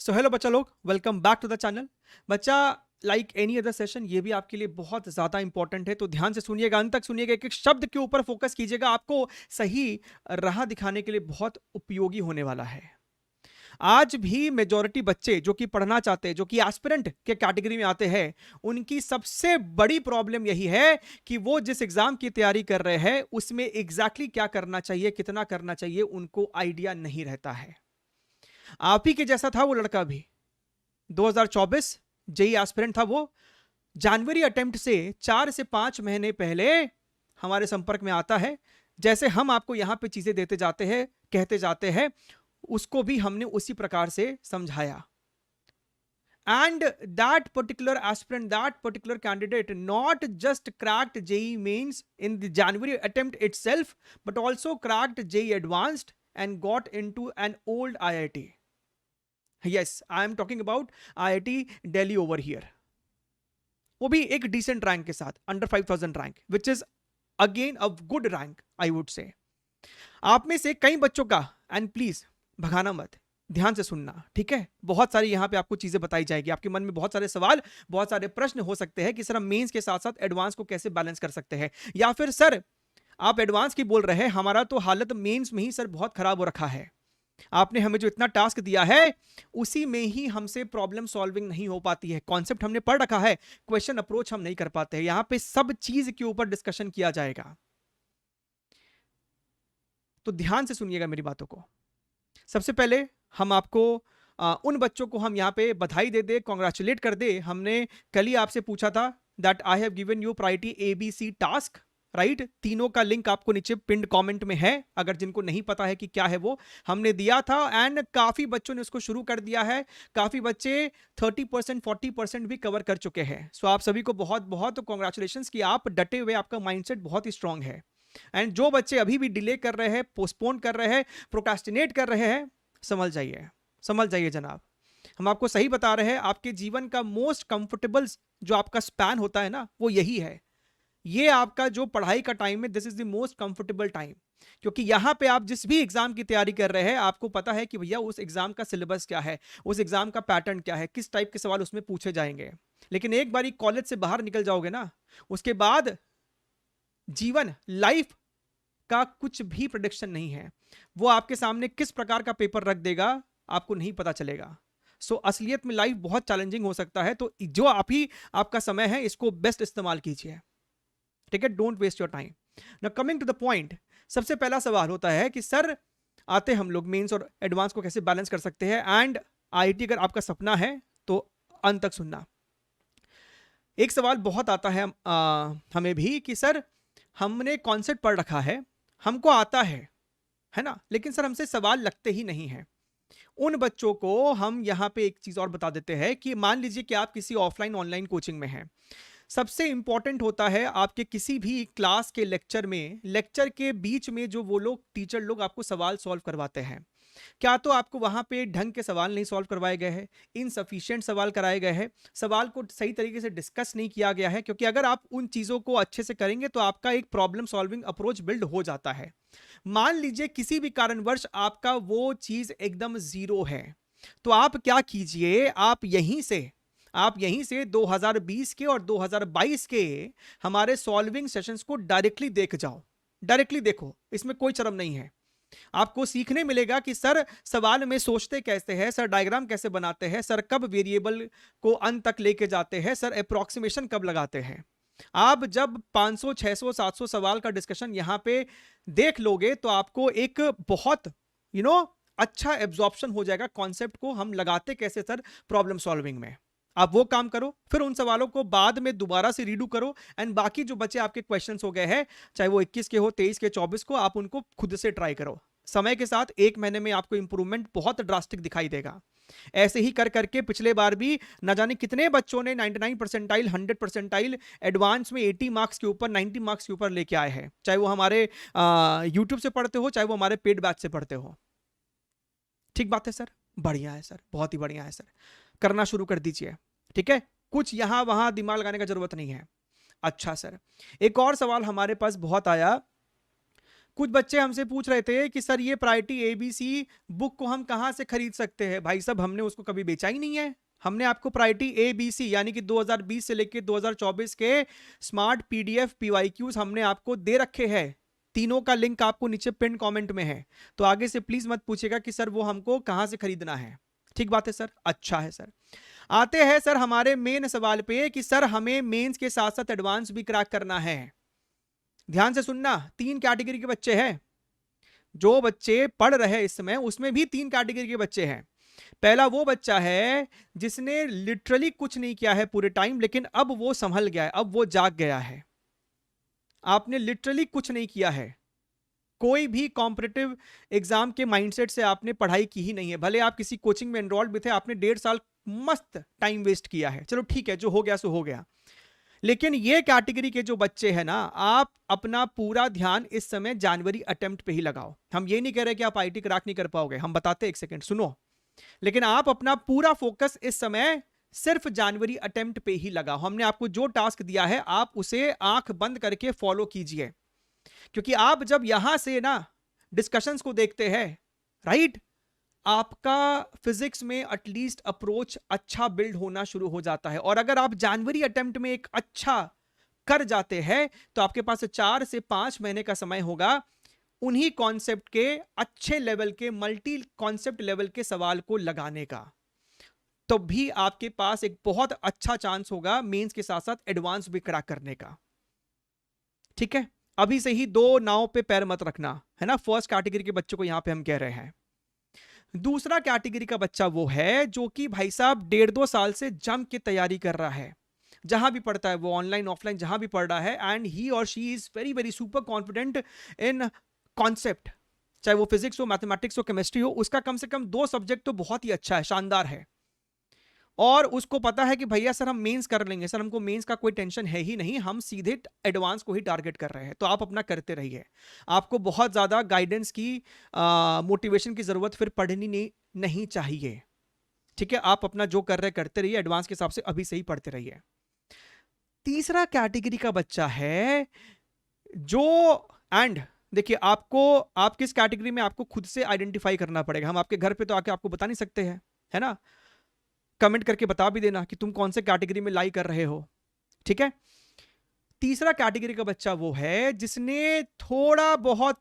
सो hello बच्चा लोग, welcome back to the channel. बच्चा, लाइक एनी अदर सेशन, ये भी आपके लिए बहुत ज्यादा इंपॉर्टेंट है, तो ध्यान से सुनिएगा, अंत तक सुनिएगा, एक एक शब्द के ऊपर फोकस कीजिएगा, आपको सही राह दिखाने के लिए बहुत उपयोगी होने वाला है। आज भी मेजॉरिटी बच्चे जो कि पढ़ना चाहते हैं, जो कि एस्पिरेंट के कैटेगरी में आते हैं, उनकी सबसे बड़ी प्रॉब्लम यही है कि वो जिस एग्जाम की तैयारी कर रहे हैं उसमें एग्जैक्टली क्या करना चाहिए, कितना करना चाहिए, उनको आइडिया नहीं रहता है। आप ही के जैसा था वो लड़का भी, 2024 जेई एस्पिरेंट था वो। जनवरी अटेम्प्ट से 4 से 5 महीने पहले हमारे संपर्क में आता है। जैसे हम आपको यहां पे चीजें देते जाते हैं, कहते जाते हैं, उसको भी हमने उसी प्रकार से समझाया। And that particular aspirant, that particular candidate, not just cracked JEE mains in the January attempt itself, but also cracked JEE advanced and got into an old IIT. Yes, I am talking about IIT Delhi over here. वो भी एक decent rank के साथ, under 5000 rank, which is again a good rank, I would say. आप में से कई बच्चों का, एंड प्लीज भगाना मत, ध्यान से सुनना, ठीक है। बहुत सारी यहां पे आपको चीजें बताई जाएगी, आपके मन में बहुत सारे सवाल, बहुत सारे प्रश्न हो सकते हैं कि सर हम मेंस के साथ साथ एडवांस को कैसे बैलेंस कर सकते हैं, या फिर सर आप एडवांस की बोल रहे हैं, हमारा तो हालत मेंस में ही सर बहुत खराब हो रखा है, आपने हमें जो इतना टास्क दिया है उसी में ही हमसे प्रॉब्लम सॉल्विंग नहीं हो पाती है, कॉन्सेप्ट हमने पढ़ रखा है, क्वेश्चन अप्रोच हम नहीं कर पाते हैं। यहां पे सब चीज के ऊपर डिस्कशन किया जाएगा, तो दैन से सुनिएगा मेरी बातों को। सबसे पहले हम आपको उन बच्चों को हम यहाँ पे बधाई दे दे, कॉन्ग्रेचुलेट कर दे। हमने कल ही आपसे पूछा था that I have given you priority ABC task, right. तीनों का लिंक आपको नीचे पिंड कमेंट में है, अगर जिनको नहीं पता है कि क्या है वो हमने दिया था, एंड काफी बच्चों ने उसको शुरू कर दिया है। काफी बच्चे 30% 40% भी कवर कर चुके हैं। सो आप सभी को बहुत बहुत कॉन्ग्रेचुलेशंस कि आप डटे हुए, आपका माइंडसेट बहुत ही स्ट्रांग है। एंड जो बच्चे अभी भी डिले कर रहे हैं, पोस्टपोन कर रहे हैं, प्रोक्रास्टिनेट कर रहे हैं, समझ जाइए, समझ जाइए जनाब। हम आपको सही बता रहे हैं, आपके जीवन का मोस्ट कंफर्टेबल जो आपका स्पैन होता है ना, वो यही है। ये आपका जो पढ़ाई का टाइम है, this is the most comfortable time, क्योंकि यहां पे आप जिस भी एग्जाम की तैयारी कर रहे हैं, आपको पता है कि भैया उस एग्जाम का सिलेबस क्या है, उस एग्जाम का पैटर्न क्या है, किस टाइप के सवाल उसमें पूछे जाएंगे। लेकिन एक बार कॉलेज से बाहर निकल जाओगे ना, उसके बाद जीवन, लाइफ का कुछ भी प्रेडिक्शन नहीं है। वो आपके सामने किस प्रकार का पेपर रख देगा आपको नहीं पता चलेगा। सो असलियत में लाइफ बहुत चैलेंजिंग हो सकता है, तो जो आप ही आपका समय है इसको बेस्ट इस्तेमाल कीजिए, ठीक है। Don't waste your time. Now coming to the point, सबसे पहला सवाल होता है कि सर आते हम लोग मेंस और एडवांस को कैसे बैलेंस कर सकते हैं, एंड आईआईटी अगर आपका सपना है तो अंत तक सुनना। एक सवाल बहुत आता है हमें भी कि सर हमने कॉन्सेप्ट पढ़ रखा है, हमको आता है ना, लेकिन सर हमसे सवाल लगते ही नहीं है। उन बच्चों को हम यहां पे एक चीज और बता देते हैं कि मान लीजिए कि आप किसी ऑफलाइन ऑनलाइन कोचिंग में हैं। सबसे इंपॉर्टेंट होता है आपके किसी भी क्लास के लेक्चर में, लेक्चर के बीच में जो वो लोग टीचर लोग आपको सवाल सॉल्व करवाते हैं, क्या तो आपको वहां पे ढंग के सवाल नहीं सॉल्व करवाए गए हैं, इनसफिशिएंट सवाल कराए गए हैं, सवाल को सही तरीके से डिस्कस नहीं किया गया है। क्योंकि अगर आप उन चीजों को अच्छे से करेंगे तो आपका एक प्रॉब्लम सॉल्विंग अप्रोच बिल्ड हो जाता है। मान लीजिए किसी भी कारणवश आपका वो चीज एकदम जीरो है, तो आप क्या कीजिए, आप यहीं से 2020 के और 2022 के हमारे सॉल्विंग सेशंस को डायरेक्टली देख जाओ, डायरेक्टली देखो, इसमें कोई शर्म नहीं है। आपको सीखने मिलेगा कि सर सवाल में सोचते कैसे हैं, सर डायग्राम कैसे बनाते हैं, सर कब वेरिएबल को अंत तक लेके जाते हैं, सर अप्रोक्सीमेशन कब लगाते हैं। आप जब 500 600 700 सवाल का डिस्कशन यहां पे देख लोगे तो आपको एक बहुत अच्छा एब्जॉर्प्शन हो जाएगा कॉन्सेप्ट को हम लगाते कैसे सर प्रॉब्लम सॉल्विंग में। आप वो काम करो, फिर उन सवालों को बाद में दोबारा से रीडू करो, एंड बाकी जो बचे आपके क्वेश्चंस हो गए हैं, चाहे वो 21 के हो, 23 के, 24 को, आप उनको खुद से ट्राई करो। समय के साथ 1 महीने में आपको इंप्रूवमेंट बहुत ड्रास्टिक दिखाई देगा। ऐसे ही कर करके पिछले बार भी न जाने कितने बच्चों ने 99 परसेंटाइल, 100 परसेंटाइल, एडवांस में 80 मार्क्स के ऊपर, 90 मार्क्स के ऊपर लेके आए हैं, चाहे वो हमारे यूट्यूब से पढ़ते हो, चाहे वो हमारे पेड बैच से पढ़ते हो। ठीक बात है सर, बढ़िया है सर, बहुत ही बढ़िया है सर, करना शुरू कर दीजिए, ठीक है। कुछ यहां वहां दिमाग लगाने का जरूरत नहीं है। अच्छा सर, एक और सवाल हमारे पास बहुत आया, कुछ बच्चे हमसे पूछ रहे थे कि सर ये प्रायोरिटी एबीसी बुक को हम कहां से खरीद सकते हैं। भाई साहब, हमने उसको कभी बेचा ही नहीं है। हमने आपको प्रायोरिटी एबीसी यानी कि 2020 से लेकर 2024 के स्मार्ट पीडीएफ पीवाईक्यूज हमने आपको दे रखे हैं। तीनों का लिंक आपको नीचे पिन कमेंट में है, तो आगे से प्लीज मत पूछेगा कि सर वो हमको कहां से खरीदना है। ठीक बात है सर, अच्छा है सर। आते हैं सर हमारे मेन सवाल पे कि सर हमें मेंस के साथ साथ एडवांस भी क्रैक करना है। ध्यान से सुनना, 3 कैटेगरी के बच्चे हैं जो बच्चे पढ़ रहे हैं इस समय, उसमें भी 3 कैटेगरी के बच्चे हैं। पहला वो बच्चा है जिसने लिटरली कुछ नहीं किया है पूरे टाइम, लेकिन अब वो संभल गया है, अब वो जाग गया है। आपने लिटरली कुछ नहीं किया है, कोई भी कॉम्पिटिटिव एग्जाम के माइंडसेट से आपने पढ़ाई की ही नहीं है। भले आप किसी कोचिंग में एनरोल्ड भी थे, आपने 1.5 साल मस्त टाइम वेस्ट किया है, चलो ठीक है, जो हो गया सो हो गया। लेकिन ये कैटेगरी के जो बच्चे हैं ना, आप अपना पूरा ध्यान इस समय जनवरी अटेम्प्ट पे ही लगाओ। हम ये नहीं कह रहे कि आप आईटी क्रैक नहीं कर पाओगे, हम बताते, एक सेकंड सुनो। लेकिन आप अपना पूरा फोकस इस समय सिर्फ जनवरी अटेम्प्ट पे ही लगाओ। हमने आपको जो टास्क दिया है आप उसे आंख बंद करके फॉलो कीजिए, क्योंकि आप जब यहां से ना डिस्कशंस को देखते हैं, राइट, आपका फिजिक्स में एटलीस्ट अप्रोच अच्छा बिल्ड होना शुरू हो जाता है। और अगर आप जनवरी अटेम्प्ट में एक अच्छा कर जाते हैं तो आपके पास 4 से 5 महीने का समय होगा उन्हीं कॉन्सेप्ट के अच्छे लेवल के, मल्टी कॉन्सेप्ट लेवल के सवाल को लगाने का। तो भी आपके पास एक बहुत अच्छा चांस होगा मेंस के साथ साथ एडवांस भी क्रैक करने का। ठीक है, अभी से ही 2 नाव पे पैर मत रखना, है ना। फर्स्ट कैटेगरी के बच्चों को यहां पे हम कह रहे हैं। दूसरा कैटेगरी का बच्चा वो है जो कि भाई साहब 1.5-2 साल से जम के तैयारी कर रहा है, जहां भी पढ़ता है वो, ऑनलाइन ऑफलाइन जहां भी पढ़ रहा है, एंड ही और she is very very super confident in concept, चाहे वो फिजिक्स हो, मैथमेटिक्स हो, केमिस्ट्री हो, उसका कम से कम 2 सब्जेक्ट तो बहुत ही अच्छा है, शानदार है। और उसको पता है कि भैया सर हम मेंस कर लेंगे, सर हमको मेंस का कोई टेंशन है ही नहीं, हम सीधे एडवांस को ही टारगेट कर रहे हैं। तो आप अपना करते रहिए, आपको बहुत ज्यादा गाइडेंस की, मोटिवेशन की जरूरत फिर पड़नी नहीं चाहिए। ठीक है, आप अपना जो कर रहे करते रहिए, एडवांस के हिसाब से अभी से ही पढ़ते रहिए। तीसरा कैटेगरी का बच्चा है जो, एंड देखिए आपको, आप किस कैटेगरी में आपको खुद से आइडेंटिफाई करना पड़ेगा। हम आपके घर पे तो आके आपको बता नहीं सकते हैं, है ना। कमेंट करके बता भी देना कि तुम कौन से कैटेगरी में लाई कर रहे हो। ठीक है, तीसरा कैटेगरी का बच्चा वो है जिसने थोड़ा बहुत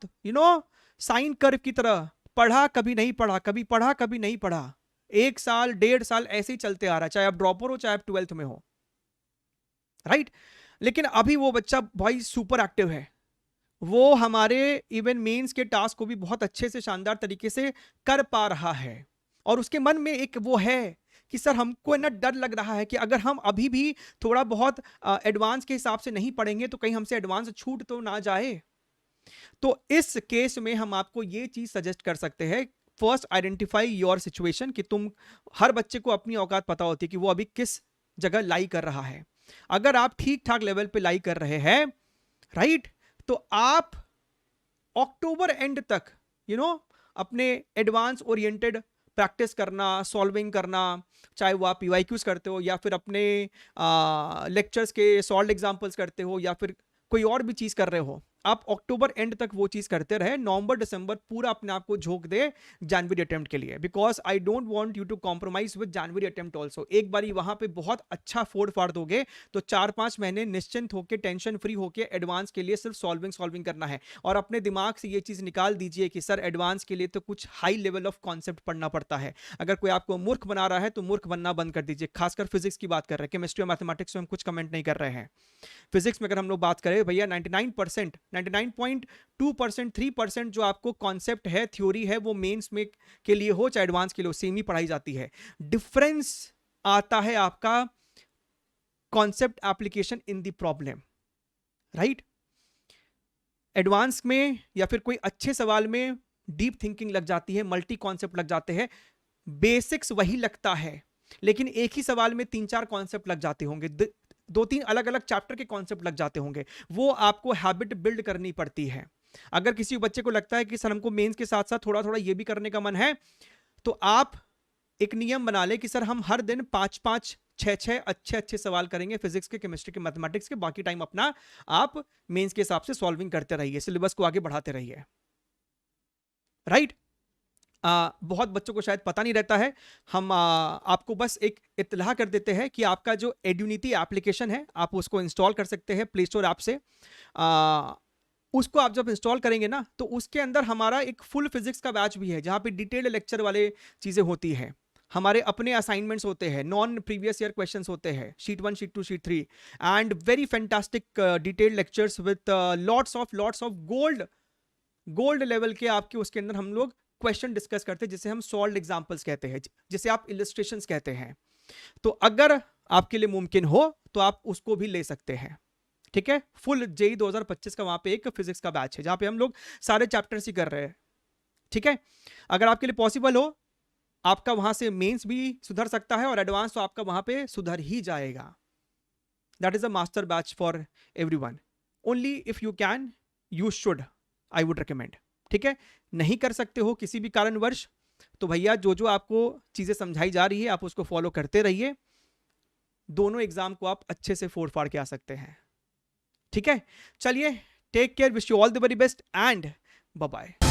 साइन कर्व की तरह पढ़ा, कभी नहीं पढ़ा, कभी पढ़ा कभी नहीं पढ़ा, 1 साल 1.5 साल ऐसे ही चलते आ रहा है, चाहे आप ड्रॉपर हो, चाहे आप 12th में हो, राइट। लेकिन अभी वो बच्चा भाई सुपर एक्टिव है, वो हमारे इवन मेंस के टास्क को भी बहुत अच्छे से, शानदार तरीके से कर पा रहा है। और उसके मन में एक वो है कि सर हमको ना डर लग रहा है कि अगर हम अभी भी थोड़ा बहुत एडवांस के हिसाब से नहीं पढ़ेंगे तो कहीं हमसे एडवांस छूट तो ना जाए। तो इस केस में हम आपको ये चीज सजेस्ट कर सकते हैं, फर्स्ट आइडेंटिफाई योर सिचुएशन, कि तुम, हर बच्चे को अपनी औकात पता होती है कि वो अभी किस जगह लाई कर रहा है। अगर आप ठीक ठाक लेवल पे लाई कर रहे हैं, राइट, तो आप अक्टूबर एंड तक अपने एडवांस ओरिएंटेड प्रैक्टिस करना, सॉल्विंग करना, चाहे वो आप पीवाईक्यूज करते हो या फिर अपने लेक्चर्स के सॉल्व एग्जांपल्स करते हो या फिर कोई और भी चीज कर रहे हो, आप अक्टूबर एंड तक वो चीज करते रहे। नवंबर दिसंबर पूरा अपने आप को झोंक दे जनवरी अटेम्प्ट के लिए, because I don't want you to compromise with January attempt also. एक बार वहां पे बहुत अच्छा फोड़ फाड़ दोगे तो 4-5 महीने निश्चिंत होकर, टेंशन फ्री होकर एडवांस के लिए सिर्फ सॉल्विंग करना है। और अपने दिमाग से ये चीज निकाल दीजिए कि सर एडवांस के लिए तो कुछ हाई लेवल ऑफ कॉन्सेप्ट पढ़ना पड़ता है। अगर कोई आपको मूर्ख बना रहा है तो मूर्ख बनना बंद कर दीजिए। खासकर फिजिक्स की बात कर रहे हैं, केमिस्ट्री और मैथमेटिक्स में हम कुछ कमेंट नहीं कर रहे हैं। फिजिक्स में अगर हम लोग बात करें भैया 99%, 99.2%, 3% जो आपको कॉन्सेप्ट है, थ्योरी है, वो मेंस में के लिए हो चाहे एडवांस के लिए हो, सेम ही पढ़ाई जाती है। डिफरेंस आता है आपका concept application in the problem, right. Advance में या फिर कोई अच्छे सवाल में डीप थिंकिंग लग जाती है, मल्टी कॉन्सेप्ट लग जाते हैं, बेसिक्स वही लगता है, लेकिन एक ही सवाल में 3-4 कॉन्सेप्ट लग जाते होंगे, 2-3 अलग अलग चैप्टर के कॉन्सेप्ट लग जाते होंगे। वो आपको हैबिट बिल्ड करनी पड़ती है। अगर किसी बच्चे को लगता है कि सर हमको मेंस के साथ साथ थोड़ा थोड़ा ये भी करने का मन है, तो आप एक नियम बना ले कि सर हम हर दिन 5-5 छह अच्छे अच्छे सवाल करेंगे फिजिक्स के, केमिस्ट्री के, मैथमेटिक्स के। बाकी टाइम अपना आप मेंस के हिसाब से सॉल्विंग करते रहिए, सिलेबस को आगे बढ़ाते रहिए, राइट। बहुत बच्चों को शायद पता नहीं रहता है, हम आपको बस एक इत्तला कर देते हैं कि आपका जो एड्यूनिटी एप्लीकेशन है आप उसको इंस्टॉल कर सकते हैं प्ले स्टोर ऐप से। उसको आप जब इंस्टॉल करेंगे ना तो उसके अंदर हमारा एक फुल फिजिक्स का बैच भी है जहां पे डिटेल्ड लेक्चर वाले चीजें होती हैं, हमारे अपने असाइनमेंट्स होते हैं, नॉन प्रीवियस ईयर क्वेश्चंस होते हैं, sheet 1 sheet 2 sheet 3, and very fantastic detailed lectures with lots of gold level के आपके उसके अंदर हम लोग क्वेश्चन डिस्कस करते हैं, जिसे हम सॉल्व्ड एग्जांपल्स कहते हैं, जिसे आप इलस्ट्रेशंस कहते हैं। तो अगर आपके लिए मुमकिन हो तो आप उसको भी ले सकते हैं, ठीक है। फुल जेई 2025 का वहां पे एक फिजिक्स का बैच है जहां पे हम लोग सारे चैप्टर्स ही कर रहे हैं, ठीक है। अगर आपके लिए पॉसिबल हो, आपका वहां से मेंस भी सुधर सकता है और एडवांस तो आपका वहां पे सुधर ही जाएगा। That is a master batch for everyone. Only if you can, you should, I would recommend, ठीक है। नहीं कर सकते हो किसी भी कारणवश तो भैया जो जो आपको चीजें समझाई जा रही है आप उसको फॉलो करते रहिए, दोनों एग्जाम को आप अच्छे से फोड़ फाड़ के आ सकते हैं, ठीक है। चलिए, take care, wish you all the very best and bye bye.